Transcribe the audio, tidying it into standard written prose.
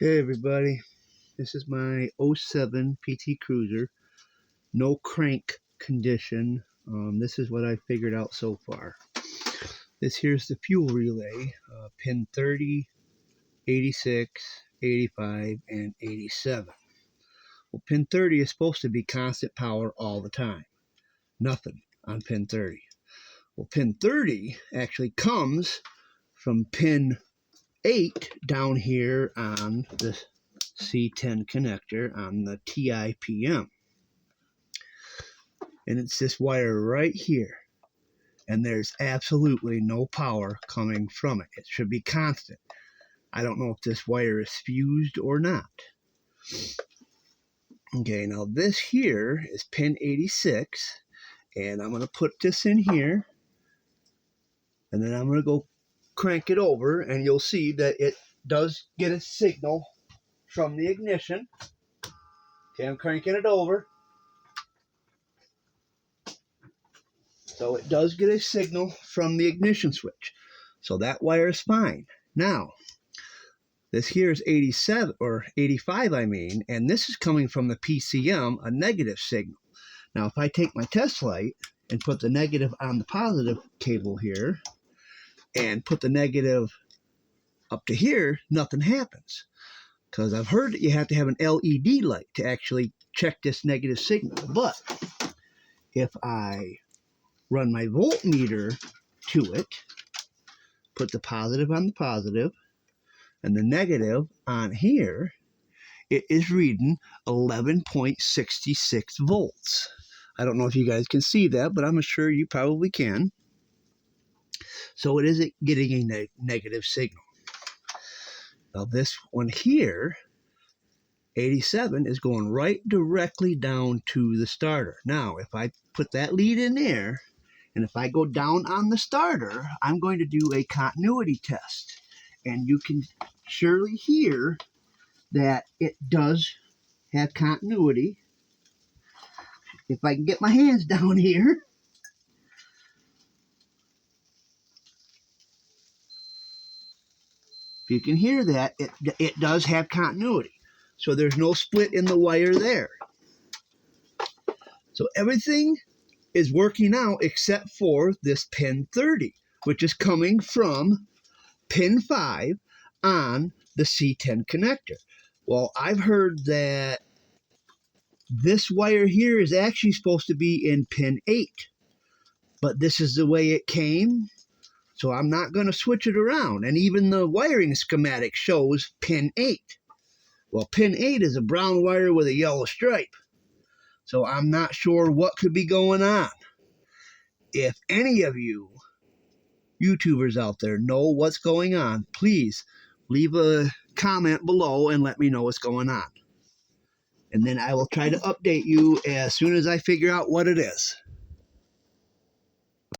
Hey everybody, this is my '07 PT Cruiser, no crank condition. This is what I figured out so far. This here's the fuel relay, pin 30, 86, 85, and 87. Well, pin 30 is supposed to be constant power all the time. Nothing on pin 30. Well, pin 30 actually comes from pin 8 down here on the C10 connector on the TIPM. And it's this wire right here. And there's absolutely no power coming from it. It should be constant. I don't know if this wire is fused or not. Okay, now this here is pin 86. And I'm going to put this in here. And then I'm going to go crank it over. And you'll see that it does get a signal from the ignition. Okay, I'm cranking it over. So it does get a signal from the ignition switch. So that wire is fine. Now, this here is 87 or 85, and this is coming from the PCM, a negative signal. Now, if I take my test light and put the negative on the positive cable here and put the negative up to here, nothing happens. Because I've heard that you have to have an LED light to actually check this negative signal. But if I run my voltmeter to it, put the positive on the positive and the negative on here, it is reading 11.66 volts. I don't know if you guys can see that, but I'm sure you probably can. So it isn't getting a negative signal. Now this one here, 87, is going right directly down to the starter. Now if I put that lead in there, and if I go down on the starter, I'm going to do a continuity test. And you can surely hear that it does have continuity. If I can get my hands down here. If you can hear that, it does have continuity. So there's no split in the wire there. So everything is working out except for this pin 30, which is coming from pin 5 on the C10 connector. Well, I've heard that this wire here is actually supposed to be in pin 8, but this is the way it came, so I'm not going to switch it around. And even the wiring schematic shows pin 8. Well, pin 8 is a brown wire with a yellow stripe, so I'm not sure what could be going on. If any of you YouTubers out there know what's going on, please leave a comment below and let me know what's going on. And then I will try to update you as soon as I figure out what it is.